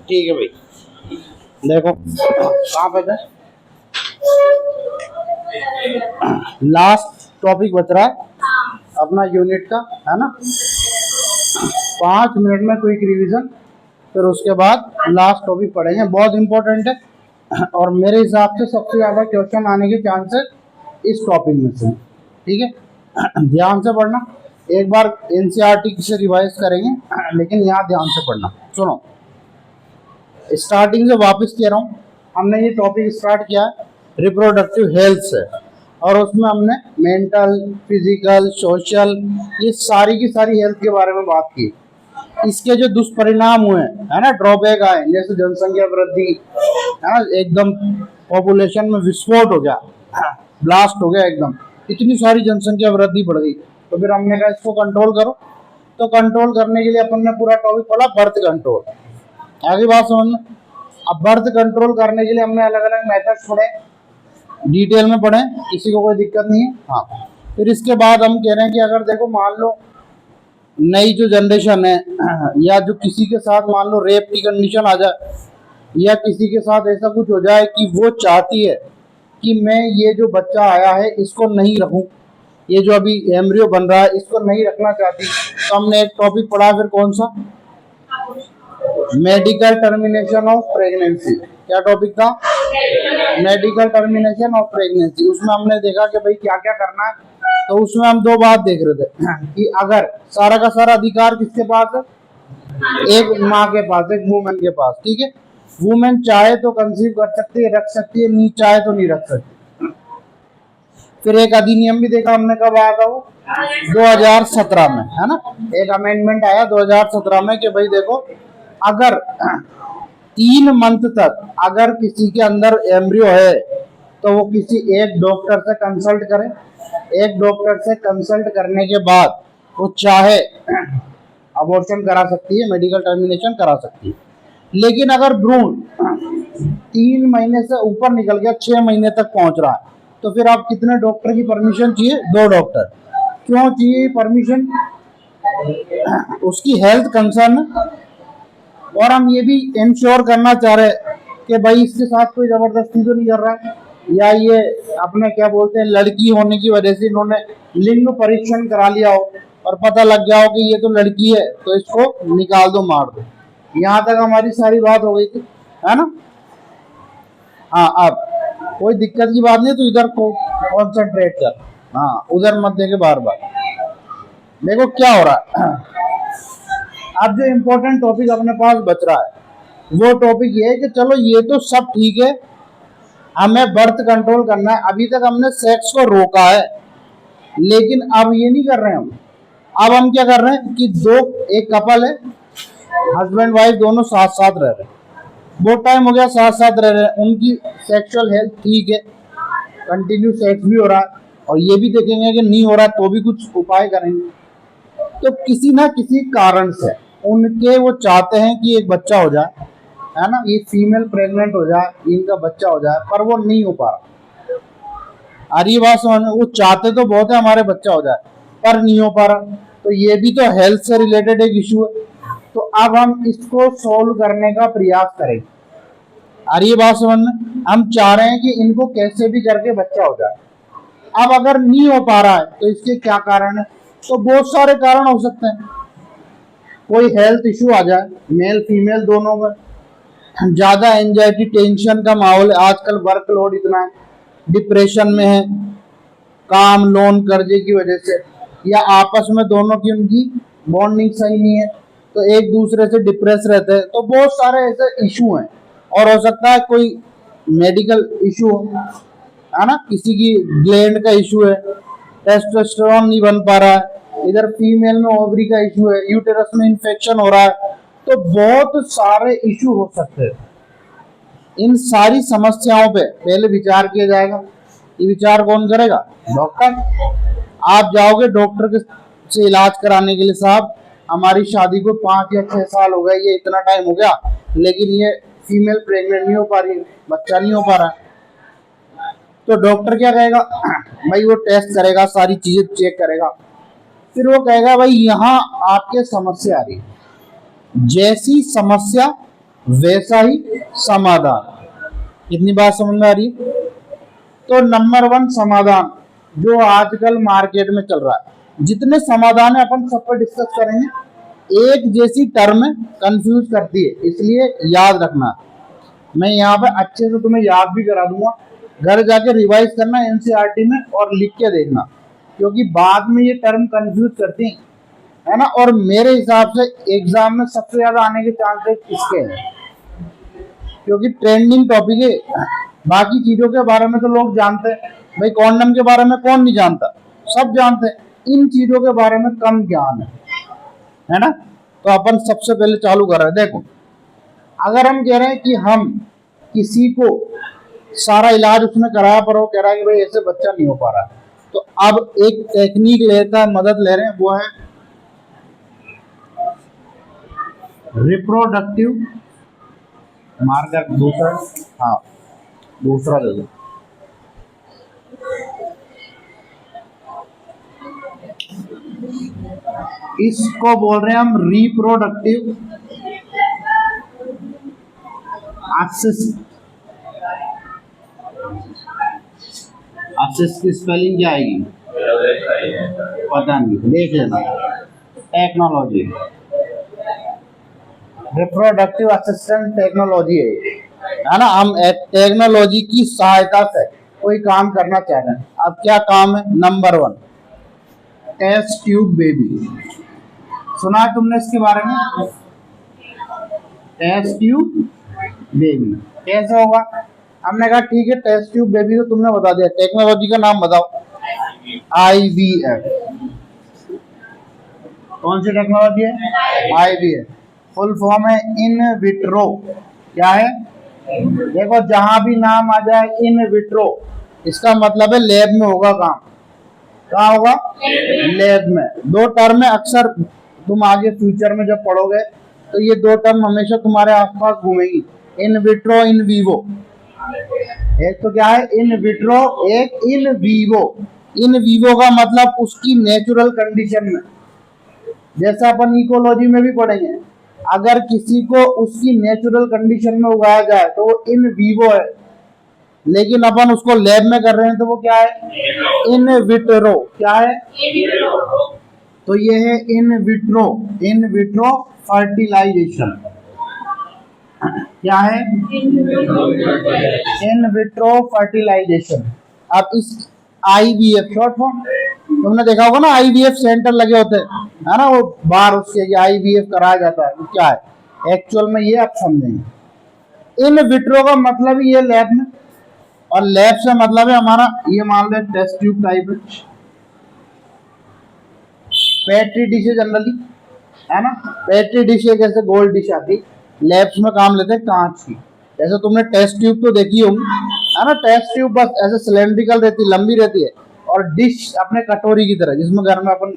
ठीक है भाई, देखो कहाँ पे थे। लास्ट टॉपिक बच रहा है अपना यूनिट का, है ना। 5 मिनट में क्विक रिवीजन, फिर उसके बाद लास्ट टॉपिक पढ़ेंगे, बहुत इंपॉर्टेंट है और मेरे हिसाब से सबसे ज़्यादा क्वेश्चन आने के चांसेस इस टॉपिक में से, ठीक है। ध्यान से पढ़ना, एक बार एनसीईआरटी से रिवाइज करेंगे, लेकिन यहाँ ध्यान से पढ़ना। सुनो, स्टार्टिंग से वापस कह रहा हूँ, हमने ये टॉपिक स्टार्ट किया रिप्रोडक्टिव हेल्थ से, और उसमें हमने मेंटल, फिजिकल, सोशल, ये सारी की सारी हेल्थ के बारे में बात की। इसके जो दुष्परिणाम हुए है ना, ड्रॉबैक आए, जैसे जनसंख्या वृद्धि, है ना, एकदम पॉपुलेशन में विस्फोट हो गया, ब्लास्ट हो गया एकदम, इतनी सारी जनसंख्या वृद्धि बढ़ गई। तो फिर हमने कहा इसको कंट्रोल करो। तो कंट्रोल करने के लिए अपन ने पूरा टॉपिक पढ़ा बर्थ कंट्रोल। आगे बात समझ में। अब बर्थ कंट्रोल करने के लिए हमने अलग अलग मेथड्स पढ़े, डिटेल में पढ़े, किसी को कोई दिक्कत नहीं है। हाँ, फिर इसके बाद हम कह रहे हैं कि अगर देखो मान लो नई जो जनरेशन है, या जो किसी के साथ मान लो रेप की कंडीशन आ जाए, या किसी के साथ ऐसा कुछ हो जाए कि वो चाहती है कि मैं ये जो बच्चा आया है इसको नहीं रखूं, ये जो अभी एम्ब्रियो बन रहा है इसको नहीं रखना चाहती, तो हमने एक टॉपिक पढ़ा फिर कौन सा, मेडिकल टर्मिनेशन ऑफ प्रेगनेंसी। क्या टॉपिक था? Medical termination of pregnancy. उसमें हमने देखा कि भाई क्या क्या करना है। तो उसमें हम 2 बात देख रहे थे कि अगर सारा का सारा अधिकार किसके पास है, एक माँ के पास, एक वुमेन के पास, ठीक है। वुमेन चाहे तो कंसीव कर सकती है, रख सकती है, नहीं चाहे तो नहीं रख सकती। फिर एक अधिनियम भी देखा हमने, कब आया था वो, 2017 में, है ना। एक अमेंडमेंट आया 2017 में कि भाई देखो, अगर 3 मंथ तक अगर किसी के अंदर एम्ब्रियो है तो वो किसी एक डॉक्टर से कंसल्ट करे। एक डॉक्टर से कंसल्ट करने के बाद वो चाहे अबॉर्शन करा सकती है, मेडिकल टर्मिनेशन करा सकती है। लेकिन अगर भ्रूण 3 महीने से ऊपर निकल गया, 6 महीने तक पहुंच रहा है, तो फिर आप कितने डॉक्टर की परमिशन चाहिए? 2 डॉक्टर। क्यों चाहिए परमिशन? उसकी हेल्थ कंसर्न, और हम ये भी इंश्योर करना चाह रहे हैं कि भाई इसके साथ कोई जबरदस्ती तो नहीं कर रहा है, या ये अपने क्या बोलते हैं लड़की होने की वजह से इन्होंने लिंग परीक्षण करा लिया हो और पता लग गया हो कि ये तो लड़की है तो इसको निकाल दो, मार दो। यहाँ तक हमारी सारी बात हो गई थी, है ना। हाँ, अब कोई दिक्कत की बात नहीं, तो इधर को कॉन्सेंट्रेट कर, हाँ उधर मत देखे बार बार। देखो क्या हो रहा है, अब जो इम्पोर्टेंट टॉपिक अपने पास बच रहा है वो टॉपिक ये है कि चलो ये तो सब ठीक है, हमें बर्थ कंट्रोल करना है। अभी तक हमने सेक्स को रोका है, लेकिन अब ये नहीं कर रहे हैं हम। अब हम क्या कर रहे हैं कि एक कपल है, हस्बैंड वाइफ दोनों साथ साथ रह रहे हैं, बहुत टाइम हो गया साथ साथ रह रहे हैं, उनकी सेक्सुअल हेल्थ ठीक है, कंटिन्यू सेक्स भी हो रहा है, और ये भी देखेंगे कि नहीं हो रहा तो भी कुछ उपाय करेंगे। तो किसी ना किसी कारण से उनके वो चाहते हैं कि एक बच्चा हो जाए, है ना, ये फीमेल प्रेग्नेंट हो जाए, इनका बच्चा हो जाए, पर वो नहीं हो पा रहा। अरे बात समझ में, वो चाहते तो बहुत है हमारे बच्चा हो जाए, पर नहीं हो पा रहा। तो ये भी तो हेल्थ से रिलेटेड एक इशू है। तो अब हम इसको सोल्व करने का प्रयास करेंगे। अरे बात समझ में, हम चाह रहे हैं कि इनको कैसे भी करके बच्चा हो जाए। अब अगर नहीं हो पा रहा है तो इसके क्या कारण है? तो बहुत सारे कारण हो सकते हैं। कोई हेल्थ इशू आ जाए, मेल फीमेल दोनों में, ज्यादा एंजाइटी टेंशन का माहौल है, आजकल वर्कलोड इतना है, डिप्रेशन में है काम लोन कर्जे की वजह से, या आपस में दोनों की उनकी बॉन्डिंग सही नहीं है तो एक दूसरे से डिप्रेस रहते हैं। तो बहुत सारे ऐसे इशू हैं, और हो सकता है कोई मेडिकल इशू हो, है ना, किसी की ग्लैंड का इशू है, टेस्टोस्टेरोन नहीं बन पा रहा है, इधर फीमेल में ओवरी का इशू है, यूटेरस में इन्फेक्शन हो रहा है। तो बहुत सारे इशू हो सकते हैं। इन सारी समस्याओं पे पहले विचार किया जाएगा। ये विचार कौन करेगा? डॉक्टर। आप जाओगे डॉक्टर से इलाज कराने के लिए, साहब हमारी शादी को 5 या 6 साल हो गए, ये इतना टाइम हो गया, लेकिन ये फीमेल प्रेग्नेंट नहीं हो पा रही, बच्चा नहीं हो पा रहा। तो डॉक्टर क्या कहेगा भाई? वो टेस्ट करेगा, सारी चीजें चेक करेगा, फिर वो कहेगा भाई यहाँ आपके समस्या आ रही है। जैसी समस्या वैसा ही समाधान। इतनी बात समझ में आ रही है? तो नंबर 1 समाधान जो आजकल मार्केट में चल रहा है, जितने समाधान है अपन सब पर डिस्कस करेंगे। एक जैसी टर्म कंफ्यूज करती है, इसलिए याद रखना। मैं यहाँ पे अच्छे से तुम्हें याद भी करा दूंगा, घर जाके रिवाइज करना एनसीईआरटी में और लिख के देखना, क्योंकि बाद में ये टर्म कंफ्यूज करती है ना। और मेरे हिसाब से एग्जाम में सबसे ज्यादा आने के चांसेस इसके हैं, क्योंकि ट्रेंडिंग टॉपिक है। बाकी चीजों के बारे में तो लोग जानते हैं भाई, कॉन्डम के बारे में कौन नहीं जानता, सब जानते हैं। इन चीजों के बारे में कम ज्ञान है ना। तो अपन सबसे पहले चालू कर रहे हैं। देखो, अगर हम कह रहे हैं कि हम किसी को सारा इलाज उसने कराया पर वो कह रहा है कि भाई ऐसे बच्चा नहीं हो पा रहा है, तो अब एक टेक्निक लेता है, मदद ले रहे हैं, वो है रिप्रोडक्टिव मार्कर। दूसरा, हाँ दूसरा दे दो। इसको बोल रहे हैं हम रिप्रोडक्टिव असिस्ट। असिस्ट की स्पेलिंग क्या आएगी पता नहीं, देख लेना। टेक्नोलॉजी, रिप्रोडक्टिव असिस्टेंट टेक्नोलॉजी है ना। हम टेक्नोलॉजी की सहायता से कोई काम करना चाह रहे हैं। अब क्या काम है? Number 1 test tube baby. सुना है तुमने इसके बारे में? टेस्ट ट्यूब बेबी कैसे होगा? हमने कहा ठीक है, टेस्ट ट्यूब बेबी तो तुमने बता दिया, टेक्नोलॉजी का नाम बताओ। IVF। कौन सी टेक्नोलॉजी है? IVF। फुल फॉर्म है इन विट्रो। क्या है? देखो, जहां भी नाम आ जाए इन विट्रो, इसका मतलब है लैब में होगा काम। कहाँ होगा? लैब में। दो टर्म है, अक्सर तुम आगे फ्यूचर में जब पढ़ोगे तो ये दो टर्म हमेशा तुम्हारे आसपास घूमेगी, इन विट्रो, इन वीवो। एक तो क्या है? इन विट्रो, एक इन वीवो। इन वीवो का मतलब उसकी नेचुरल कंडीशन में, जैसा अपन इकोलॉजी में भी पढ़ेंगे, अगर किसी को उसकी नेचुरल कंडीशन में उगाया जाए तो वो इन वीवो है, लेकिन अपन उसको लैब में कर रहे हैं तो वो क्या है? In vitro. क्या है? तो ये है in vitro. In vitro fertilisation. क्या है? In vitro fertilisation. अब इस IVF शॉर्ट फॉर्म तुमने देखा होगा ना, IVF सेंटर लगे होते हैं, है ना, वो बाहर उसके IVF कराया जाता है। वो क्या है एक्चुअल में, ये आप समझेंगे। इन विट्रो का मतलब ही ये लैब में, और लैब से मतलब है हमारा ये मान लो टेस्ट ट्यूब टाइप है, पेट्री डिश है जनरली, है ना। पेट्री डिश एक ऐसे गोल्ड डिश आती, लैब्स में काम लेते हैं कांच की। जैसे तुमने टेस्ट ट्यूब तो देखी होगी, है ना। टेस्ट ट्यूब बस ऐसे सिलेंड्रिकल रहती, लंबी रहती है, और डिश अपने कटोरी की तरह, जिसमें घर में अपन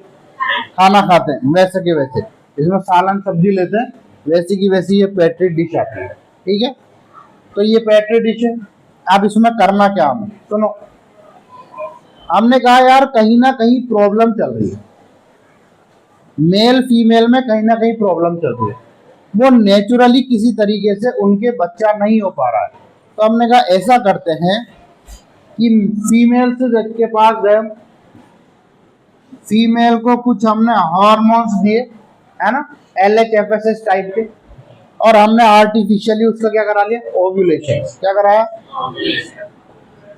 खाना खाते हैं वैसे के वैसे, जिसमें सालन सब्जी लेते हैं, वैसी की वैसी ये पेट्री डिश आती है। ठीक है, तो ये पेट्री डिश है। अब इसमें करना क्या हमें? सुनो, हमने कहा यार कहीं ना कहीं प्रॉब्लम चल रही है, मेल फीमेल में कहीं ना कहीं प्रॉब्लम चल रही है, वो नेचुरली किसी तरीके से उनके बच्चा नहीं हो पा रहा है। तो हमने कहा ऐसा करते हैं कि फीमेल से के पास गए, फीमेल को कुछ हमने हार्मोन्स दिए, है ना, LHFSS टाइप के, और हमने आर्टिफिशियली उसका क्या करा लिया? ओव्यूलेशन। क्या कराया?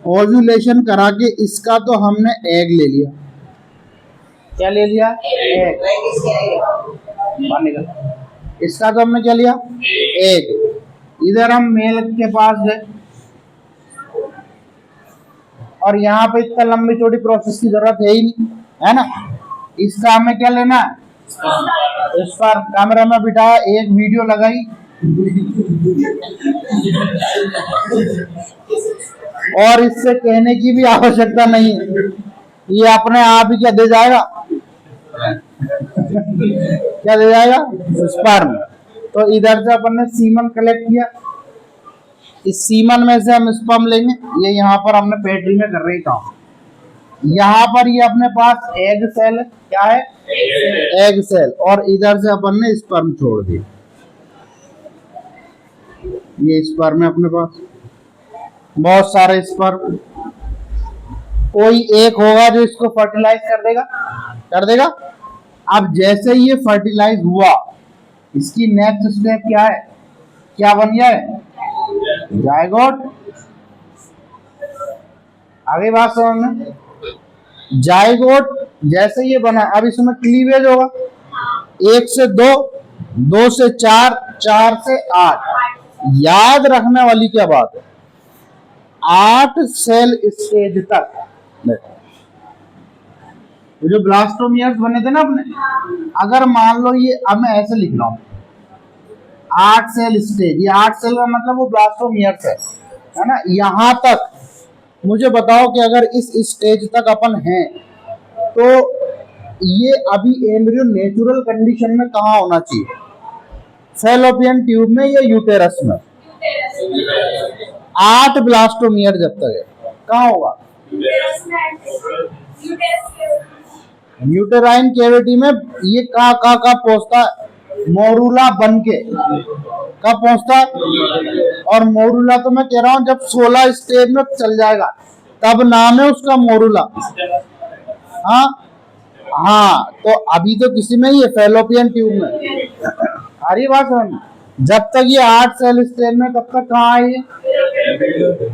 ओव्यूलेशन करा के इसका तो हमने एग ले लिया। क्या ले लिया? एग। इसका तो हमने क्या लिया? एग। इधर हम मेल के पास गए, और यहाँ पे इतना लंबी चौड़ी प्रोसेस की जरूरत है ही नहीं, है ना। इसका हमें क्या लेना है? इस पर कैमरा में बिठाया, एक वीडियो लगाई, और इससे कहने की भी आवश्यकता नहीं है, ये अपने आप ही क्या दे जाएगा? क्या दे जाएगा? स्पर्म। तो इधर से अपन ने सीमन कलेक्ट किया, इस सीमन में से हम स्पर्म लेंगे। ये यहाँ पर हमने पेट्री में कर रही काम। यहाँ पर ये अपने पास एग सेल है। क्या है? Egg cell. और इधर से अपन ने स्पर्म छोड़ दिया। ये स्पर्म है अपने पास, बहुत सारे स्पर्म, कोई एक होगा जो इसको फर्टिलाइज कर देगा। अब जैसे ये फर्टिलाइज हुआ, इसकी नेक्स्ट स्टेप क्या है, क्या बन गया है, जायगोट। आगे बात समझ में, जायगोट जैसे ये बना, अब इसमें क्लीवेज होगा, 1 से 2, 2 से 4, 4 से 8। याद रखने वाली क्या बात है, 8 सेल स्टेज तक। जो ब्लास्टोमियर्स बने थे ना अपने, अगर मान लो ये, अब मैं ऐसे लिख रहा हूं 8 सेल स्टेज, ये 8 सेल का मतलब वो ब्लास्टोमियर्स है ना। यहां तक मुझे बताओ कि अगर इस स्टेज तक अपन हैं तो ये अभी एम्ब्रियो नेचुरल कंडीशन में कहाँ होना चाहिए, फैलोपियन ट्यूब में या यूटेरस में। 8 ब्लास्टोमियर जब तक है कहाँ होगा, यूटेराइन कैविटी में। ये कहाँ पहुंचता, मोरूला बन के कब पहुंचता, और मोरूला तो मैं कह रहा हूं जब 16 स्टेज में चल जाएगा तब नाम है उसका मोरूला। हाँ हाँ, तो अभी तो किसी में ही है, फैलोपियन ट्यूब में। अरे बात समझ, जब तक ये 8 सेल स्टेज में तब तक कहाँ है ये,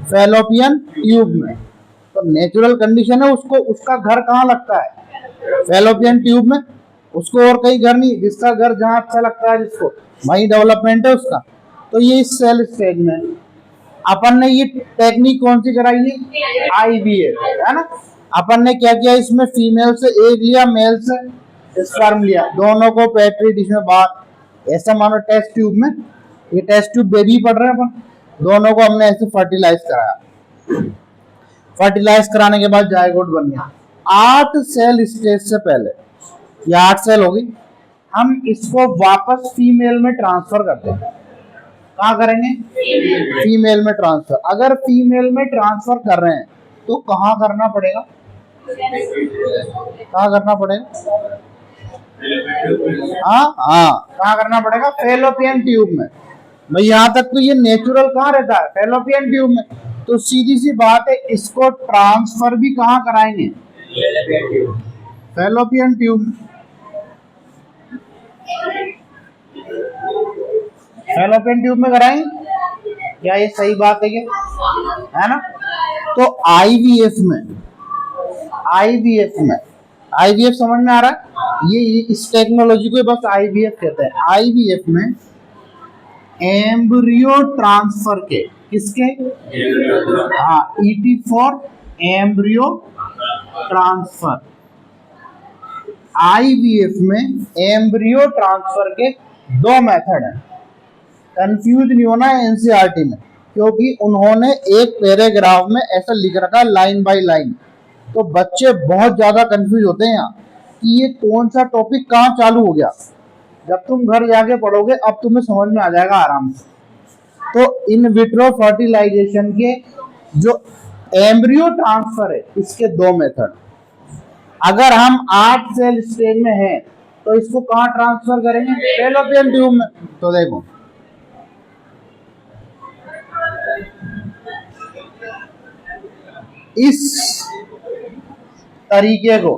फैलोपियन ट्यूब में। तो नेचुरल कंडीशन है, उसको उसका घर कहाँ लगता है, फैलोपियन ट्यूब में, उसको और कहीं घर नहीं, जिसका घर जहां अच्छा लगता है जिसको, वही डेवलपमेंट है उसका। तो ये इस सेल स्टेज में अपन ने ये टेक्निक कौन सी कराई है, आईवीएफ, है ना। अपन ने क्या किया, इसमें फीमेल से एग लिया, मेल से स्पर्म लिया, दोनों को पेट्री डिश में बाहर, ऐसा मानो टेस्ट ट्यूब में, ये टेस्ट ट्यूब बेबी पढ़ रहे हैं अपन, दोनों को हमने ऐसे फर्टिलाइज कराया। फर्टिलाइज कराने के बाद जायगोट बन गया। 8 सेल स्टेज से पहले, ये 8 सेल होगी, हम इसको वापस फीमेल में ट्रांसफर करते हैं। कहाँ करेंगे, फीमेल में ट्रांसफर। अगर फीमेल में ट्रांसफर कर रहे हैं तो कहाँ करना पड़ेगा, कहाँ करना पड़ेगा, हाँ कहाँ करना पड़ेगा, फैलोपियन ट्यूब में। भाई यहाँ तक तो ये नेचुरल कहाँ रहता है, फैलोपियन ट्यूब में। तो सीधी सी बात है, इसको ट्रांसफर भी कहाँ कराएंगे, फैलोपियन ट्यूब। फैलोपियन ट्यूब में कराएंगे, क्या ये सही बात है क्या, है ना। तो आईवीएफ में समझ में आ रहा है, ये इस टेक्नोलॉजी को बस आईवीएफ कहते हैं। आईवीएफ में एम्ब्रियो ट्रांसफर के, किसके, हाँ, ET for embryo transfer. IVF में एम्ब्रियो ट्रांसफर के 2 मेथड हैं। कंफ्यूज नहीं होना है एनसीईआरटी में, क्योंकि उन्होंने एक पैराग्राफ में ऐसा लिख रखा है लाइन बाय लाइन, तो बच्चे बहुत ज्यादा कंफ्यूज होते हैं यहाँ कि ये कौन सा टॉपिक कहाँ चालू हो गया। जब तुम घर जाके पढ़ोगे अब तुम्हें समझ में आ जाएगा आराम से। तो इन विट्रो फर्टिलाइजेशन के जो एम्ब्रियो ट्रांसफर है, इसके 2 मेथड। अगर हम 8 सेल स्टेज में हैं तो इसको कहाँ ट्रांसफर करेंगे, फैलोपियन ट्यूब में। तो देखो, इस तरीके को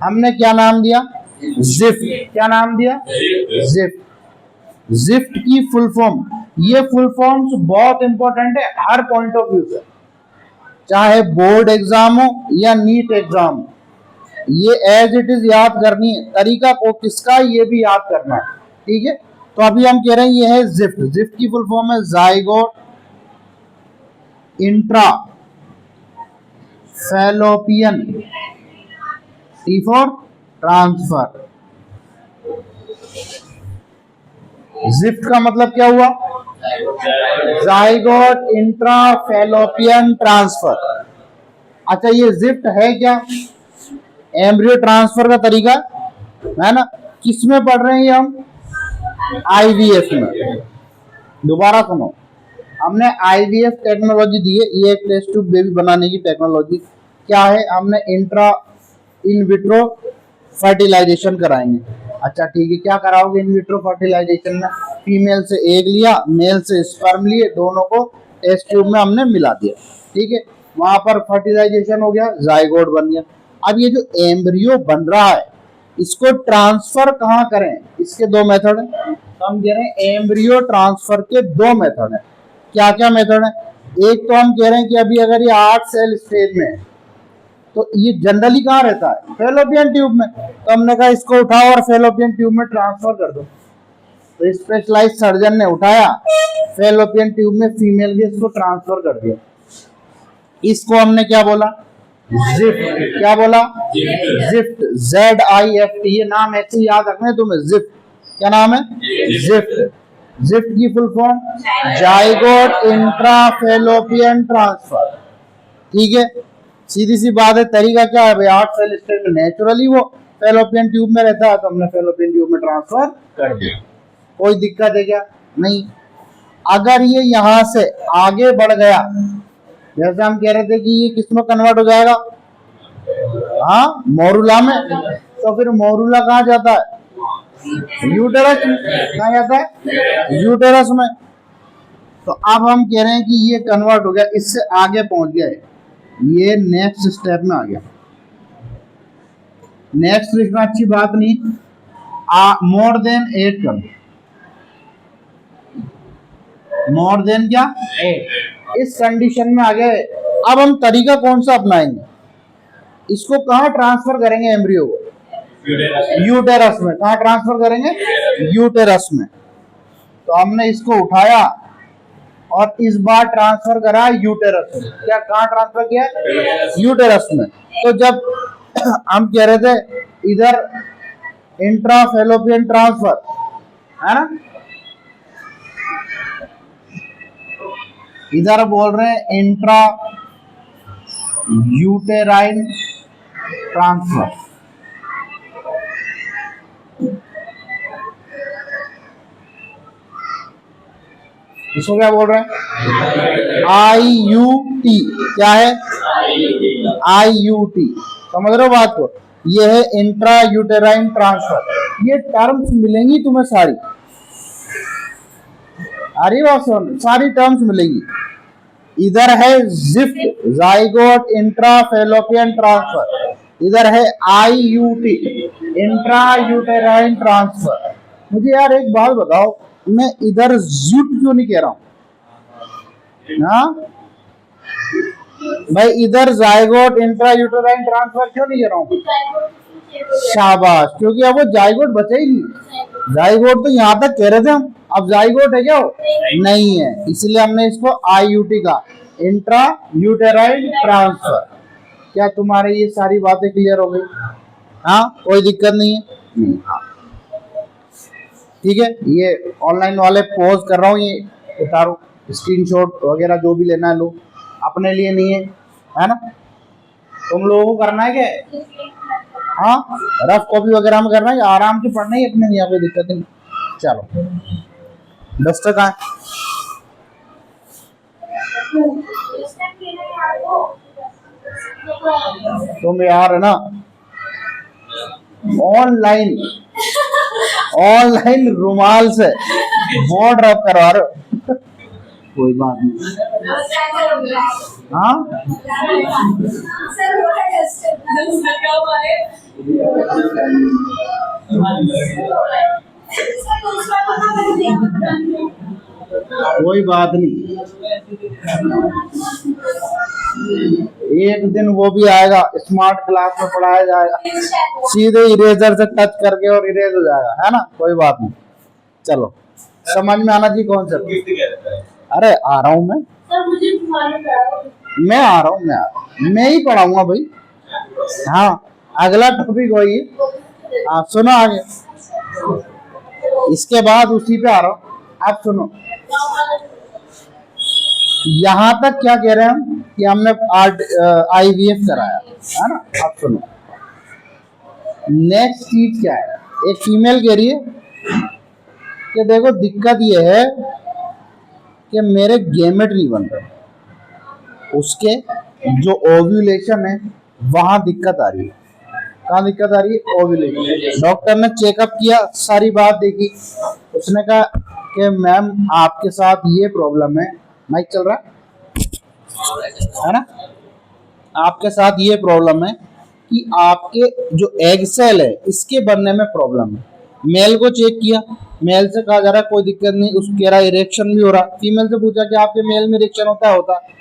हमने क्या नाम दिया, जिफ्ट। क्या नाम दिया, जिफ्ट। जिफ्ट की फुल फॉर्म, ये फुल फॉर्म्स बहुत इंपॉर्टेंट है हर पॉइंट ऑफ व्यू से, चाहे बोर्ड एग्जाम हो या नीट एग्जाम हो, ये एज इट इज याद करनी है। तरीका को किसका, ये भी याद करना है, ठीक है। तो अभी हम कह रहे हैं ये है जिफ्ट। जिफ्ट की फुल फॉर्म है zygote intra fallopian, T for transfer. Gift का मतलब क्या हुआ, जाइगोट इंट्रा फैलोपियन ट्रांसफर। अच्छा, ये जिफ्ट है क्या, एम्ब्रियो ट्रांसफर का तरीका, है ना। किसमें पढ़ रहे हैं ये हम, आईवीएफ में। दोबारा सुनो, हमने आईवीएफ टेक्नोलॉजी दी है, ये एक टेस्ट ट्यूब बेबी बनाने की टेक्नोलॉजी क्या है। हमने इंट्रा इन विट्रो फर्टिलाइजेशन कराएंगे, अच्छा ठीक है, क्या कराओगे इन विट्रो फर्टिलाइजेशन में? फीमेल से एग लिया, मेल से स्पर्म लिए, दोनों को टेस्ट ट्यूब में हमने मिला दिया, ठीक है, वहां पर फर्टिलाइजेशन हो गया, जाइगोट बन गया। अब ये जो एम्ब्रियो बन रहा है इसको ट्रांसफर कहाँ करें? इसके दो मेथड हैं। तो हम कह रहे हैं एम्ब्रियो ट्रांसफर के दो मेथड हैं। क्या क्या मेथड है? एक तो हम कह रहे हैं कि अभी अगर ये 8 सेल स्टेज में है तो ये जनरली कहाँ रहता है? फेलोपियन ट्यूब में। तो हमने कहा इसको उठाओ और फेलोपियन ट्यूब में ट्रांसफर कर दो। तो स्पेशलाइज्ड सर्जन ने उठाया, फेलोपियन ट्यूब में फीमेल के इसको ट्रांसफर कर दिया। इसको हमने क्या बोला? जिफ्ट। क्या बोला? Gift, ZIFT। ये नाम ऐसे याद रखना है तुम्हें, जिफ्ट। क्या नाम है? जिफ्ट। जिफ्ट की full form zygote intrafallopian transfer. ठीक है, सीधी सी बात है। तरीका क्या है भाई? 8 सेल स्टेज में नेचुरली वो फेलोपियन ट्यूब में रहता है, तो हमने फेलोपियन ट्यूब में ट्रांसफर कर दिया। कोई दिक्कत है क्या? नहीं। अगर ये यहां से आगे बढ़ गया, जैसे हम कह रहे थे कि ये किसमें कन्वर्ट हो जाएगा? हाँ, मोरुला में। तो फिर मोरुला कहाँ जाता है? यूटेरस में। कहाँ जाता है? यूटेरस में। तो अब हम कह रहे हैं कि ये कन्वर्ट हो गया, इससे आगे पहुंच गया है, ये नेक्स्ट स्टेप में आ गया। नेक्स्ट लिखना अच्छी बात नहीं, मोर देन 8 कर, मोर देन क्या? 8। इस कंडीशन में आ गए। अब हम तरीका कौन सा अपनाएंगे? इसको कहाँ ट्रांसफर करेंगे एम्ब्रियो को? यूटेरस में। कहाँ ट्रांसफर करेंगे? यूटेरस में। तो हमने इसको उठाया और इस बार ट्रांसफर करा यूटेरस में। क्या कहाँ ट्रांसफर किया? यूटेरस में। तो जब हम कह रहे थे इधर इंट्राफेलोपियन ट्रांसफर है ना, इधर बोल रहे हैं इंट्रा यूटेराइन ट्रांसफर। इसको क्या बोल रहे हैं? IUT। क्या है? IUT। समझ रहे हो बात को? ये है इंट्रा यूटेराइन ट्रांसफर। ये टर्म्स मिलेंगी तुम्हें सारी, अरे बात सुन, सारी टर्म्स मिलेंगी। इधर है जिफ्ट, जाइगोट इंट्राफेलोपियन ट्रांसफर। इधर है IUT, इंट्रा यूटेराइन ट्रांसफर। मुझे यार एक बात बताओ, मैं इधर ज्यूट क्यों नहीं कह रहा हूं? हाँ भाई, इधर जाइगोट इंट्रा यूटेराइन ट्रांसफर क्यों नहीं कह रहा हूं? शाबाश, क्योंकि अब वो जाइगोट बचा ही नहीं। जाइगोट तो यहां तक कह रहे थे हम, अब जाइगोट है क्या? वो नहीं है, इसलिए हमने इसको IUT का, इंट्रा यूटेराइन ट्रांसफर। क्या तुम्हारे ये सारी बातें क्लियर हो गई? हाँ, कोई दिक्कत नहीं है? नहीं। हाँ ठीक है, ये ऑनलाइन वाले पोज कर रहा हूँ, ये उतारो, स्क्रीनशॉट वगैरह जो भी लेना है लो, अपने लिए नहीं है ना? तुम लोगों को करना है क्या? हाँ, रफ कॉपी वगैरह में करना है, आराम से पढ़ना ही अपने, यहाँ कोई दिक्कत नहीं। चलो, 10 तक आए। तुम यार है ना ऑनलाइन रुमाल से बोर्ड रब करवा रहे हो। कोई बात नहीं। हाँ कोई बात नहीं, एक दिन वो भी आएगा, स्मार्ट क्लास में पढ़ाया जाएगा, सीधे इरेजर से टच करके और इरेज हो जाएगा, है ना? कोई बात नहीं। चलो, समझ में आना चाहिए कॉन्सेप्ट। अरे आ रहा हूँ मैं आ रहा हूँ, मैं ही पढ़ाऊंगा भाई। हाँ, अगला टॉपिक वही है, आप सुनो आगे, इसके बाद उसी पे आ रहा हूँ। आप सुनो, यहां तक क्या कह रहे हैं हम कि हमने IVF कराया, है ना? आप सुनो, नेक्स्ट चीज क्या है? एक फीमेल कह रही है कि देखो दिक्कत ये है कि मेरे गेमेट नहीं बन रहे, उसके जो ओव्यूलेशन है वहां दिक्कत आ रही है। कहाँ दिक्कत आ रही है? ओव्यूलेशन। डॉक्टर ने चेकअप किया, सारी बात देखी, उसने कहा कि मैम आपके साथ ये प्रॉब्लम है, माइक चल रहा है ना, आपके साथ ये प्रॉब्लम है कि आपके जो एग सेल है इसके बनने में प्रॉब्लम है। मेल को चेक किया, मेल से कहा जा रहा है कोई दिक्कत नहीं, उसके रहा इरेक्शन भी हो रहा। फीमेल से पूछा कि आपके मेल में इरेक्शन होता है।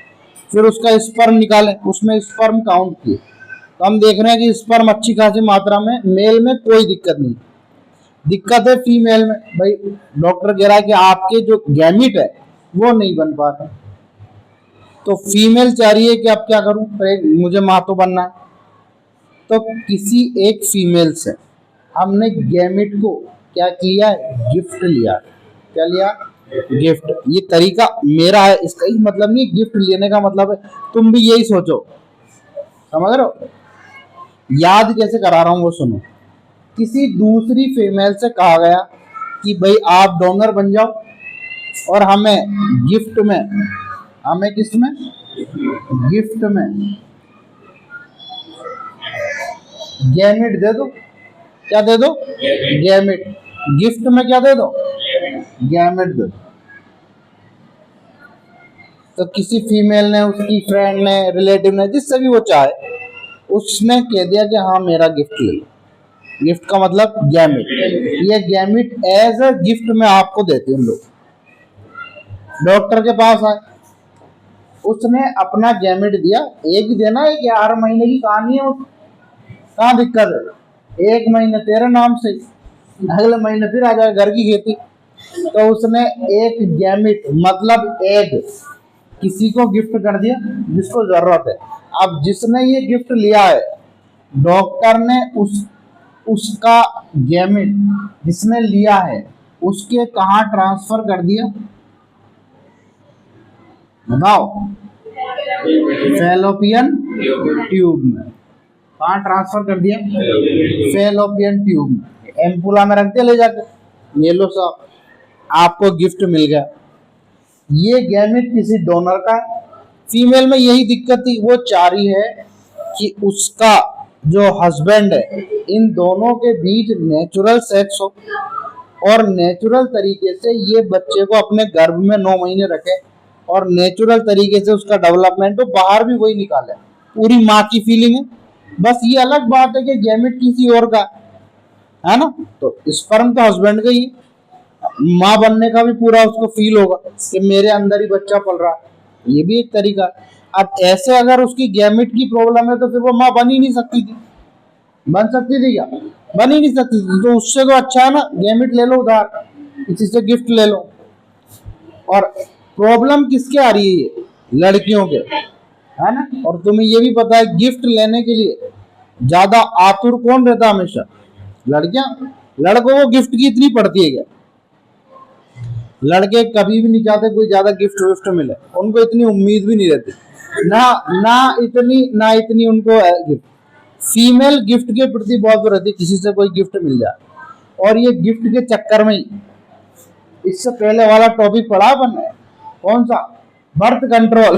फिर उसका स्पर्म निकाले, उसमें स्पर्म काउंट किए, तो हम देख रहे हैं कि स्पर्म अच्छी खासी मात्रा में, मेल में कोई दिक्कत नहीं, दिक्कत है फीमेल में। भाई डॉक्टर कह रहा है कि आपके जो गैमिट है वो नहीं बन पा रहा, तो फीमेल चाह रही है कि अब क्या करूं, मुझे मां तो बनना है। तो किसी एक फीमेल से हमने गैमिट को क्या किया, गिफ्ट लिया। क्या लिया? गिफ्ट। ये तरीका मेरा है, इसका ही मतलब नहीं गिफ्ट लेने का मतलब है तुम भी यही सोचो, समझ रहे हो? याद कैसे करा रहा हूं वो सुनो। किसी दूसरी फीमेल से कहा गया कि भाई आप डोनर बन जाओ और हमें गिफ्ट में, हमें किस में, गिफ्ट में गैमिट दे दो। क्या दे दो? गैमिट। गिफ्ट में क्या दे दो? गैमिट दे दो। तो किसी फीमेल ने, उसकी फ्रेंड ने, रिलेटिव ने, जिससे भी वो चाहे, उसने कह दिया कि हाँ मेरा गिफ्ट ले लो। गिफ्ट का मतलब गैमिट। ये गैमिट एज अ गिफ्ट में आपको देते हैं लोग। डॉक्टर के पास आए, उसने अपना गैमिट दिया। एक देना है, 11 महीने की कहानी है, कहाँ दिक्कत है? 1 महीने तेरे नाम से, अगले महीने फिर आ जाए घर की खेती। तो उसने एक गैमिट मतलब एग किसी को गिफ्ट कर दिया जिसको जरूरत है। अब जिसने ये गिफ्ट लिया है, डॉक्टर ने उसका गैमिट जिसने लिया है उसके कहाँ ट्रांसफर कर दिया, बताओ? फैलोपियन ट्यूब में। कहाँ ट्रांसफर कर दिया? फैलोपियन ट्यूब में। एम्पुला में रख दिया ले जाकर, ये लो साहब आपको गिफ्ट मिल गया। ये गैमिट किसी डोनर का। फीमेल में यही दिक्कत थी, वो चाह रही है कि उसका जो हस्बैंड है, इन दोनों के बीच नेचुरल सेक्स हो और नेचुरल तरीके से ये बच्चे को अपने गर्भ में 9 महीने रखे और नेचुरल तरीके से उसका डेवलपमेंट हो, बाहर भी वही निकाले, पूरी माँ की फीलिंग है। बस ये अलग बात है कि गैमिट किसी और का है ना, तो स्पर्म तो हस्बैंड का ही, माँ बनने का भी पूरा उसको फील होगा कि मेरे अंदर ही बच्चा पल रहा है, ये भी एक तरीका। अब ऐसे अगर उसकी गैमिट की प्रॉब्लम है तो फिर वो माँ बन ही नहीं सकती थी। बन सकती थी क्या? बन ही नहीं सकती थी। तो उससे तो अच्छा है ना गैमिट ले लो उधार, किसी से गिफ्ट ले लो। और प्रॉब्लम किसके आ रही है? ये लड़कियों के, है ना। और तुम्हें ये भी पता है गिफ्ट लेने के लिए ज्यादा आतुर कौन रहता है? हमेशा लड़कियां। लड़कों को गिफ्ट की इतनी पड़ती है क्या? लड़के कभी भी नहीं चाहते कोई ज्यादा गिफ्ट विफ्ट मिले, उनको इतनी उम्मीद भी नहीं रहती, ना इतनी उनको गिफ्ट। फीमेल गिफ्ट के प्रति बहुत रहती, किसी से कोई गिफ्ट मिल जाए। और ये गिफ्ट के चक्कर में ही, इससे पहले वाला टॉपिक पढ़ा अपन ने, कौन सा? Birth control.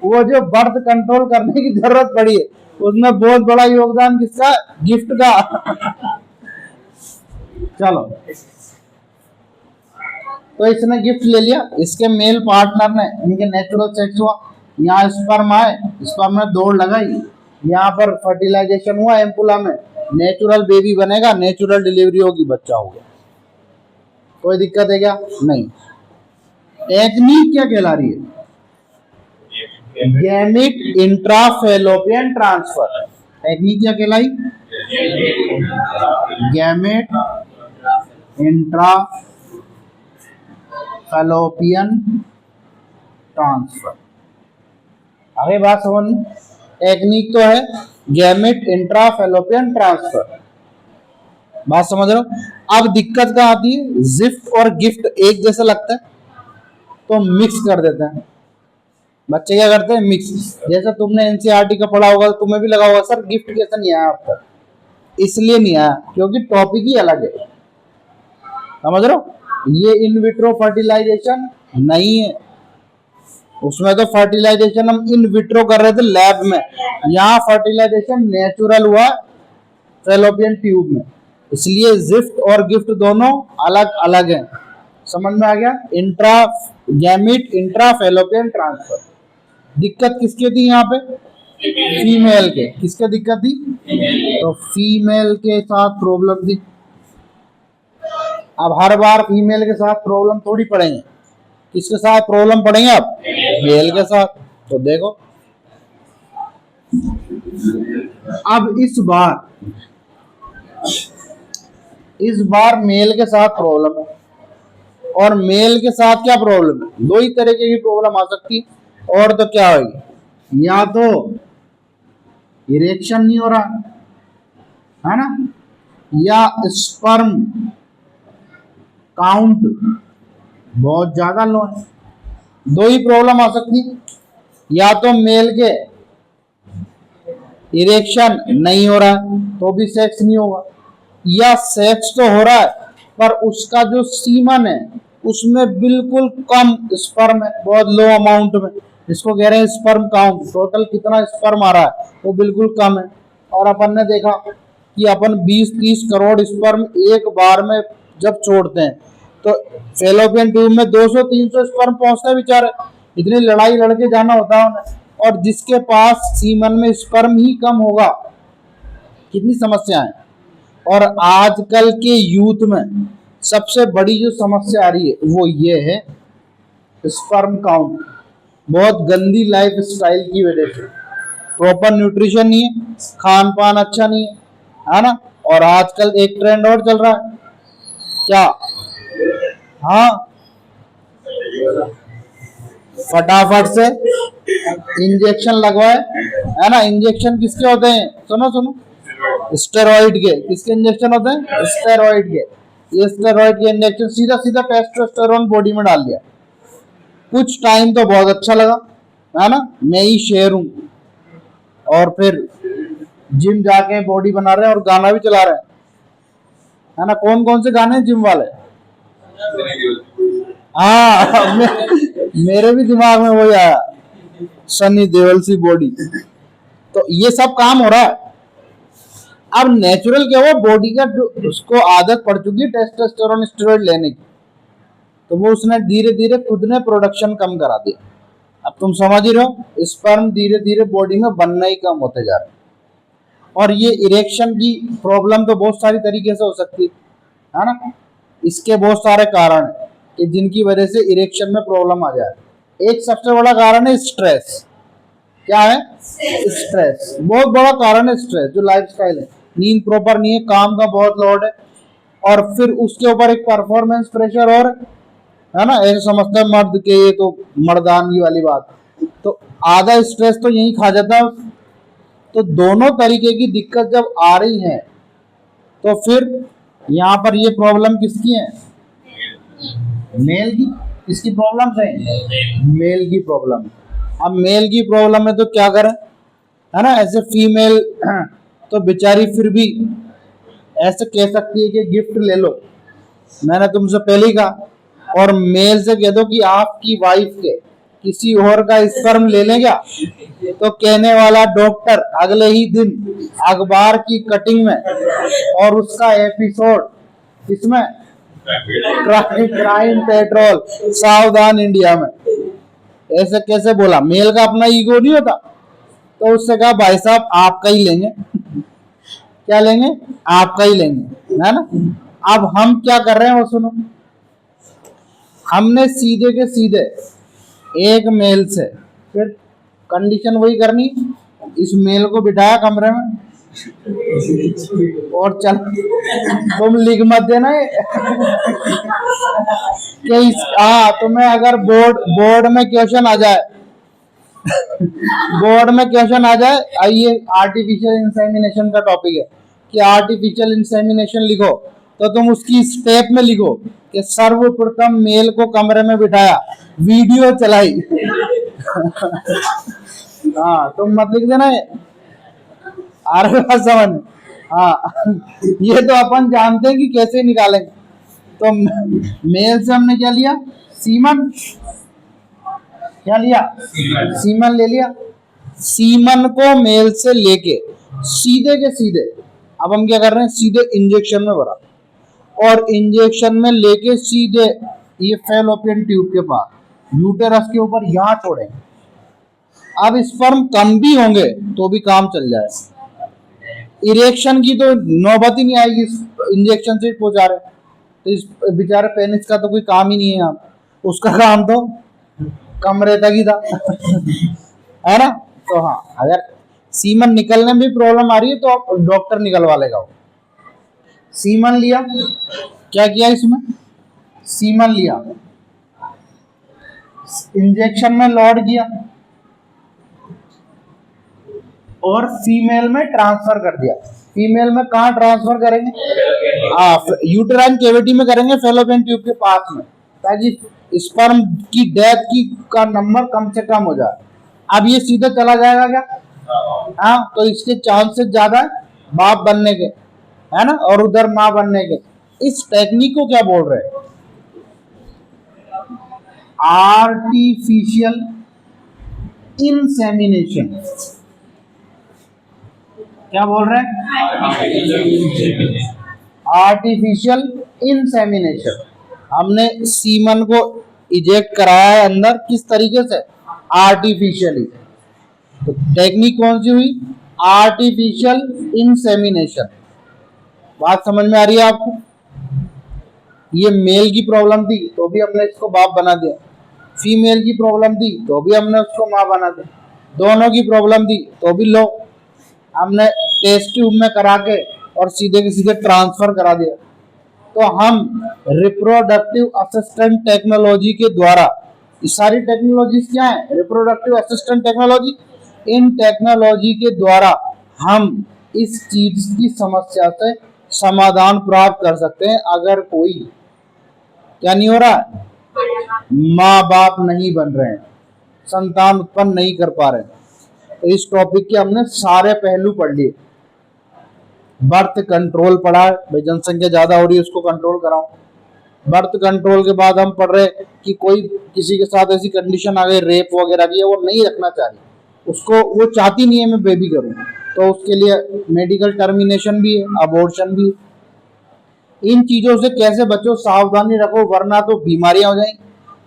वो जो बर्थ कंट्रोल करने की जरूरत पड़ी है, उसमें बहुत बड़ा योगदान किसका? गिफ्ट का। चलो, तो इसने गिफ्ट ले लिया, इसके मेल पार्टनर ने, इनके नेचुरल सेक्स हुआ, यहाँ स्पर्म आए, स्पर्म में दौड़ लगाई, यहाँ पर फर्टिलाइजेशन हुआ एम्पुला में, नेचुरल बेबी बनेगा, नेचुरल डिलीवरी होगी, बच्चा हो गया। कोई दिक्कत है क्या? नहीं। टेक्निक क्या कहला रही है? Gamete intrafallopian transfer. टेक्निक क्या कहलाई? Gamete intra fallopian transfer. आगे बात समझ। टेक्निक तो है गैमेट इंट्रा फैलोपियन ट्रांसफर, बात समझ रहे हो। अब दिक्कत क्या आती है? जिफ्ट और गिफ्ट एक जैसा लगता है तो मिक्स कर देते हैं। बच्चे क्या करते हैं? मिक्स। जैसे तुमने एनसीईआरटी का पढ़ा होगा, तुम्हें भी लगा होगा सर गिफ्ट कैसे नहीं आया अब तक। इसलिए नहीं आया क्योंकि टॉपिक ही अलग है, समझ रहे हो। ये इन विट्रो फर्टिलाइजेशन नहीं है, उसमें तो फर्टिलाइजेशन हम इन विट्रो कर रहे थे लैब में, यहाँ फर्टिलाइजेशन नेचुरल हुआ फैलोपियन ट्यूब में, इसलिए जिफ्ट और गिफ्ट दोनों अलग अलग हैं। समझ में आ गया? Intra gamete intra fallopian transfer. दिक्कत किसकी थी यहाँ पे? फीमेल के। किसके दिक्कत थी? तो फीमेल के साथ प्रॉब्लम थी। अब हर बार फीमेल के साथ प्रॉब्लम थोड़ी पड़ेंगे, किसके साथ प्रॉब्लम पड़ेंगे? अब मेल के साथ। तो देखो अब इस बार मेल के साथ प्रॉब्लम है, और मेल के साथ क्या प्रॉब्लम है? दो ही तरीके की प्रॉब्लम आ सकती है, और तो क्या होगी? या तो इरेक्शन नहीं हो रहा है ना, या स्पर्म काउंट बहुत ज्यादा लो है। दो ही प्रॉब्लम आ सकती है, या तो मेल के इरेक्शन नहीं हो रहा है तो भी सेक्स नहीं होगा, या सेक्स तो हो रहा है पर उसका जो सीमन है उसमें बिल्कुल कम स्पर्म है, बहुत लो अमाउंट में। इसको कह रहे हैं स्पर्म काउंट, टोटल कितना स्पर्म आ रहा है वो बिल्कुल कम है। और अपन ने देखा कि अपन 20-30 करोड़ स्पर्म एक बार में जब छोड़ते हैं तो फैलोपियन ट्यूब में 200-300 स्पर्म पहुंचता है बेचारे, इतनी लड़ाई लड़के जाना होता है उन्हें। और जिसके पास सीमन में स्पर्म ही कम होगा, कितनी समस्या है। और आजकल के यूथ में सबसे बड़ी जो समस्या आ रही है वो ये है स्पर्म काउंट। बहुत गंदी लाइफ स्टाइल की वजह से, प्रॉपर न्यूट्रिशन नहीं है, खान पान अच्छा नहीं है ना। और आजकल एक ट्रेंड और चल रहा है, क्या? हाँ, फटाफट से इंजेक्शन लगवाए, है ना। इंजेक्शन किसके होते हैं? सुनो सुनो, स्टेरॉइड के। किसके इंजेक्शन होते हैं? स्टेरॉइड के। ये स्टेरॉइड के इंजेक्शन सीधा सीधा टेस्टोस्टेरोन बॉडी में डाल दिया। कुछ टाइम तो बहुत अच्छा लगा, है ना, मैं ही शेर हूं, और फिर जिम जाके बॉडी बना रहे हैं और गाना भी चला रहे हैं, है ना। कौन कौन से गाने जिम वाले? हाँ मेरे भी दिमाग में वही आया, सनी देओल सी बॉडी। तो ये सब काम हो रहा है। अब नेचुरल क्या हुआ, बॉडी का जो उसको आदत पड़ चुकी है टेस्टोस्टेरोन स्टेरॉइड लेने की, तो वो उसने धीरे धीरे खुद ने प्रोडक्शन कम करा दिया। अब तुम समझ ही रहे हो, स्पर्म धीरे धीरे बॉडी में बनना ही कम होते जा रहे हैं। और ये इरेक्शन की प्रॉब्लम तो बहुत सारी तरीके से हो सकती है ना। इसके बहुत सारे कारण है कि जिनकी वजह से इरेक्शन में प्रॉब्लम आ जाए। एक सबसे बड़ा कारण है स्ट्रेस। क्या है? स्ट्रेस बहुत बड़ा कारण है। स्ट्रेस जो लाइफस्टाइल है, नींद प्रॉपर नहीं है, काम का बहुत लोड है, और फिर उसके ऊपर एक परफॉर्मेंस प्रेशर और, है ना, ऐसे समझता है मर्द के, ये तो मर्दानगी वाली बात। तो आधा स्ट्रेस तो यही खा जाता है। तो दोनों तरीके की दिक्कत जब आ रही है तो फिर यहाँ पर ये प्रॉब्लम किसकी है? मेल की। किसकी प्रॉब्लम है? मेल की प्रॉब्लम। अब मेल की प्रॉब्लम है तो क्या करें, है ना। ऐसे फीमेल तो बेचारी फिर भी ऐसे कह सकती है कि गिफ्ट ले लो, मैंने तुमसे पहले ही कहा। और मेल से कह दो कि आपकी वाइफ के किसी और का स्पर्म ले लें क्या, तो कहने वाला डॉक्टर अगले ही दिन अखबार की कटिंग में, और उसका एपिसोड इसमें क्राइम पेट्रोल सावधान इंडिया में। ऐसे कैसे बोला? मेल का अपना ईगो नहीं होता, तो उससे कहा भाई साहब आपका ही लेंगे। क्या लेंगे? आपका ही लेंगे, है ना। अब हम क्या कर रहे हैं वो सुनो। हमने सीधे के सीधे एक मेल से फिर कंडीशन वही करनी, इस मेल को बिठाया कमरे में और चल, तुम लिख मत देना कि तुम्हें अगर बोर्ड में क्वेश्चन आ जाए बोर्ड में क्वेश्चन आ जाए, आइए आर्टिफिशियल इंसेमिनेशन का टॉपिक है कि आर्टिफिशियल इंसेमिनेशन लिखो, तो तुम उसकी स्टेप में लिखो कि सर्वप्रथम मेल को कमरे में बिठाया, वीडियो चलाई। हाँ, तुम मत लिख देना आ रहा बात समझ। हाँ ये तो अपन जानते हैं कि कैसे निकालेंगे। तो मेल से हमने क्या लिया? सीमन। क्या लिया, सीमन ले लिया। सीमन को मेल से लेके सीधे के सीधे अब हम क्या कर रहे हैं, सीधे इंजेक्शन में भरा और इंजेक्शन में लेके सीधे ये फैलोपियन ट्यूब के पास यूटेरस के ऊपर यहां छोड़ेंगे। अब स्पर्म कम भी होंगे तो भी काम चल जाए, इरेक्शन की तो नौबत ही नहीं आएगी, इंजेक्शन से पहुंचा रहे। तो इस बेचारे पेनिस का तो कोई काम ही नहीं है यहाँ, उसका काम तो कमरे तक ही था है ना। तो हाँ, अगर सीमन निकलने में भी प्रॉब्लम आ रही है तो आप डॉक्टर निकलवा लेगा। सीमन लिया, क्या किया इसमें, सीमन लिया, इंजेक्शन में लोड किया और फीमेल में ट्रांसफर कर दिया। फीमेल में कहाँ ट्रांसफर करेंगे, यूटेराइन कैविटी में करेंगे, फैलोपियन ट्यूब के पास में, ताकि स्पर्म की डेथ की का नंबर कम से कम हो जाए। अब ये सीधे चला जाएगा क्या, हाँ, तो इसके चांसेस ज्यादा है बाप बनने के, है ना, और उधर माँ बनने के। इस टेक्निक को क्या बोल रहे हैं, आर्टिफिशियल इंसेमिनेशन। क्या बोल रहे हैं, आर्टिफिशियल इंसेमिनेशन। हमने सीमन को इजेक्ट कराया है अंदर, किस तरीके से, आर्टिफिशियली। तो टेक्निक कौन सी हुई, आर्टिफिशियल इंसेमिनेशन। बात समझ में आ रही है आपको। ये मेल की प्रॉब्लम थी तो भी हमने इसको बाप बना दिया, फीमेल की प्रॉब्लम थी तो भी हमने उसको माँ बना दिया, दोनों की प्रॉब्लम थी तो भी लो, हमने टेस्ट ट्यूब में करा के और सीधे के सीधे ट्रांसफर करा दिया। तो हम रिप्रोडक्टिव असिस्टेंट टेक्नोलॉजी के द्वारा, ये सारी टेक्नोलॉजी क्या है, रिप्रोडक्टिव असिस्टेंट टेक्नोलॉजी, इन टेक्नोलॉजी के द्वारा हम इस चीज की समस्या से समाधान प्राप्त कर सकते हैं। अगर कोई क्या नहीं हो रहा है, माँ बाप नहीं बन रहे हैं, संतान उत्पन्न नहीं कर पा रहे हैं, तो इस टॉपिक के हमने सारे पहलू पढ़ लिए। बर्थ कंट्रोल पढ़ा है, भाई जनसंख्या ज्यादा हो रही है उसको कंट्रोल कराओ। बर्थ कंट्रोल के बाद हम पढ़ रहे कि कोई किसी के साथ ऐसी कंडीशन आ गई रेप वगैरह की है, वो नहीं रखना चाह रही, उसको वो चाहती नहीं है मैं बेबी करूं, तो उसके लिए मेडिकल टर्मिनेशन भी है, अबॉर्शन भी है। इन चीजों से कैसे बचो, सावधानी रखो, वरना तो बीमारियां हो जाएंगी।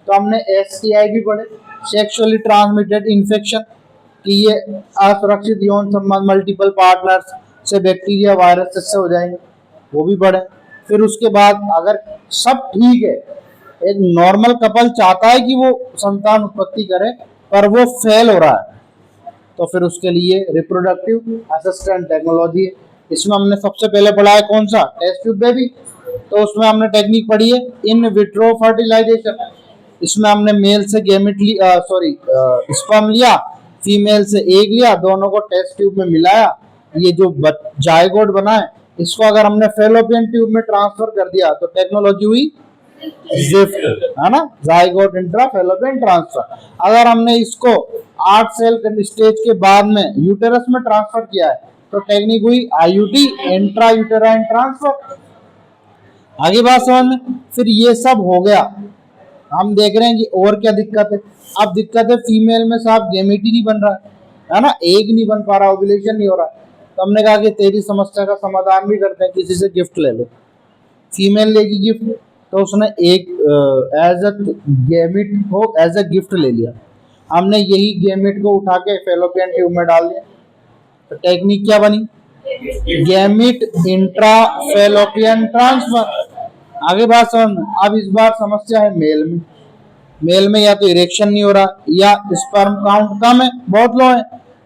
तो हमने STI भी पढ़े, सेक्सुअली ट्रांसमिटेड इन्फेक्शन, कि ये असुरक्षित यौन संबंध मल्टीपल पार्टनर्स से बैक्टीरिया वायरस से हो जाएंगे, वो भी पढ़े। फिर उसके बाद अगर सब ठीक है, एक नॉर्मल कपल चाहता है कि वो संतान उत्पत्ति करे पर वो फेल हो रहा है, तो फिर उसके लिए रिप्रोडक्टिव असिस्टेंट टेक्नोलॉजी है। इसमें हमने सबसे पहले पढ़ा है कौन सा, टेस्ट ट्यूब बेबी। तो उसमें हमने टेक्निक पढ़ी है इन विट्रो फर्टिलाइजेशन। इसमें हमने मेल से गेमेट स्पर्म लिया, फीमेल से एग लिया, दोनों को टेस्ट ट्यूब में मिलाया, ये जो जायगोट बना है इसको अगर हमने फैलोपियन ट्यूब में ट्रांसफर कर दिया तो टेक्नोलॉजी हुई जिफ्ट, है ना, जायगोट इंट्रा फैलोपियन ट्रांसफर। अगर हमने इसको 8 सेल स्टेज के बाद में यूटेरस में ट्रांसफर किया है तो टेक्निक हुई IUT, इंट्रा यूटेराइन ट्रांसफर। आगे बात समझ में। फिर ये सब हो गया, हम देख रहे हैं कि और क्या दिक्कत है। अब दिक्कत है फीमेल में साहब गेमेट ही नहीं बन रहा है ना, एग नहीं बन पा रहा, ओव्यूलेशन नहीं हो रहा। तो हमने कहा कि तेरी समस्या का समाधान भी करते हैं, किसी से गिफ्ट ले लो। फीमेल लेगी गिफ्ट, तो उसने एक एज अ गेमेट को एज अ गिफ्ट ले लिया, हमने यही गेमेट को उठा के फैलोपियन ट्यूब में डाल दिया। तो टेक्निक क्या बनी, गेमेट इंट्रा फैलोपियन ट्रांसफर। आगे बात समझ में। अब इस बार समस्या है मेल में, मेल में या तो इरेक्शन नहीं हो रहा या स्पर्म काउंट कम है, बहुत लो है।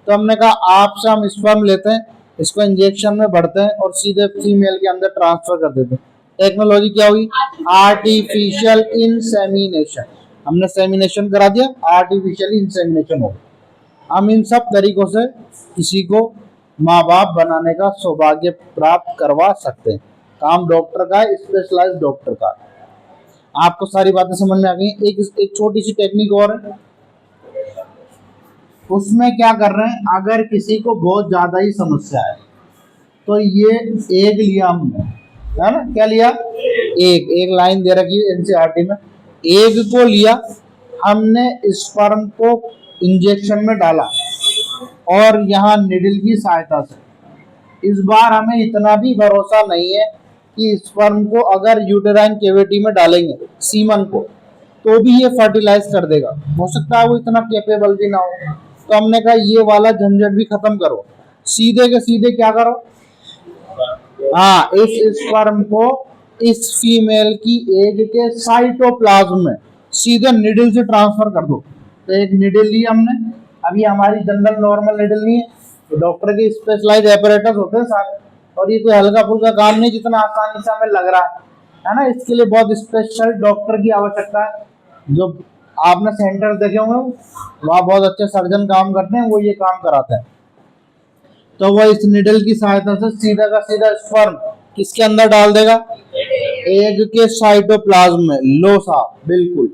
तो हमने कहा आपसे हम स्पर्म लेते हैं, इसको इंजेक्शन में भरते हैं और सीधे फीमेल के अंदर ट्रांसफर कर देते हैं। टेक्नोलॉजी क्या हुई, आर्टिफिशियल इंसेमिनेशन। हमने सेमिनेशन करा दिया, आर्टिफिशियल इंसेमिनेशन हो गया। हम इन सब तरीकों से किसी को माँ बाप बनाने का सौभाग्य प्राप्त करवा सकते हैं। काम डॉक्टर का है, स्पेशलाइज्ड डॉक्टर का। आपको सारी बातें समझ में आ गई। एक छोटी सी टेक्निक और है, उसमें क्या कर रहे हैं, अगर किसी को बहुत ज्यादा ही समस्या है तो ये एग लिया हमने, है ना, क्या लिया, एक लाइन दे रखी है NCERT में, एग को लिया, हमने स्पर्म को इंजेक्शन में डाला और यहाँ निडल की सहायता से। इस बार हमें इतना भी भरोसा नहीं है कि स्पर्म को अगर यूटेराइन कैविटी में डालेंगे सीमन को तो भी ये फर्टिलाइज कर देगा, हो सकता है वो इतना कैपेबल भी ना हो। तो हमने कहा ये वाला झंझट भी खत्म करो, सीधे के सीधे क्या करो, हाँ, इस स्पर्म को इस फीमेल की एग के साइटोप्लाज्म में सीधे निडल से ट्रांसफर कर दो। तो एक निडल ली हमने, अभी हमारी जनरल नॉर्मल निडल नहीं है, तो डॉक्टर के स्पेशलाइज एपरेटस होते हैं सारे, और ये कोई हल्का फुल्का काम नहीं जितना आसानी से हमें लग रहा है ना। इसके लिए बहुत स्पेशल डॉक्टर की आवश्यकता है। जो आपने सेंटर देखे होंगे वहाँ बहुत अच्छे सर्जन काम करते हैं, वो ये काम कराते हैं। तो वह इस निडल की सहायता से सीधा का सीधा स्पर्म किसके अंदर डाल देगा, एग के साइटोप्लाज्म में। लो साहब, बिल्कुल,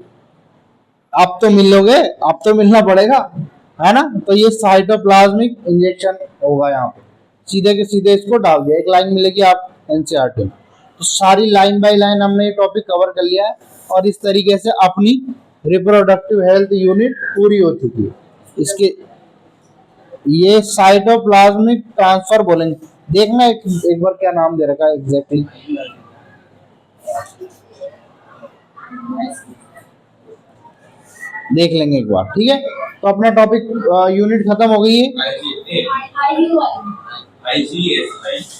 अब तो मिलोगे, अब तो मिलना पड़ेगा, है ना। तो ये साइटोप्लाज्मिक इंजेक्शन होगा, यहाँ पे सीधे के सीधे इसको डाल दिया। एक लाइन मिलेगी आप एनसीईआरटी में। तो सारी लाइन बाय लाइन हमने ये टॉपिक कवर कर लिया है, और इस तरीके से अपनी रिप्रोडक्टिव हेल्थ यूनिट पूरी हो चुकी है। इसके ये साइटोप्लाज्मिक ट्रांसफर बोलेंगे, देखना एक बार क्या नाम दे रखा है एग्जैक्टली, देख लेंगे एक बार, ठीक है। तो अपना टॉपिक यूनिट खत्म हो गई है।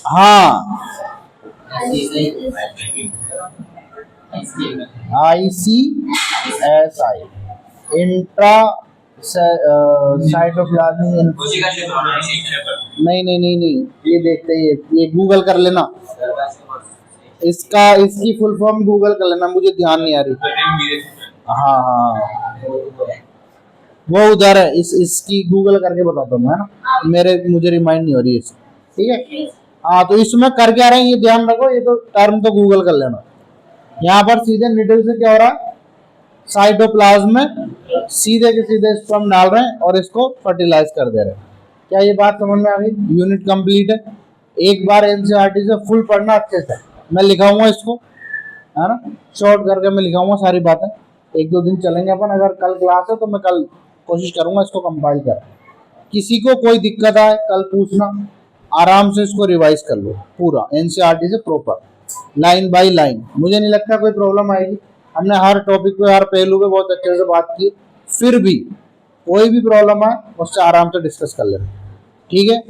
हाँ, ICSI इंट्रा साइटोप्लाज्मिक, नहीं नहीं नहीं नहीं, ये देखते ही ये गूगल कर लेना, इसकी फुल फॉर्म गूगल कर लेना, मुझे ध्यान नहीं आ रही। हाँ हाँ, वो उधर है, इसकी गूगल करके बताता हूँ, है ना, मुझे रिमाइंड नहीं हो रही है, ठीक है। हाँ, तो इसमें कर क्या रहे हैं ये ध्यान रखो, ये तो टर्म तो गूगल कर लेना। यहाँ पर सीधे निडल से क्या हो रहा है, साइटोप्लाज्म में सीधे के सीधे स्पर्म डाल रहे हैं और इसको फर्टिलाइज कर दे रहे हैं। क्या ये बात समझ में आ गई? यूनिट कंप्लीट है। एक बार एनसीईआरटी से फुल पढ़ना अच्छे से, मैं लिखाऊंगा इसको, है ना, शॉर्ट करके मैं लिखाऊंगा सारी बातें। एक दो दिन चलेंगे अपन, अगर कल क्लास है तो मैं कल कोशिश करूंगा इसको कंपाइल कर। किसी को कोई दिक्कत आए कल पूछना, आराम से इसको रिवाइज कर लो पूरा एनसीईआरटी से प्रॉपर, लाइन बाय लाइन। मुझे नहीं लगता कोई प्रॉब्लम आएगी, हमने हर टॉपिक पे हर पहलू पे बहुत अच्छे से बात की। फिर भी कोई भी प्रॉब्लम आए उससे आराम से डिस्कस कर लेना, ठीक है।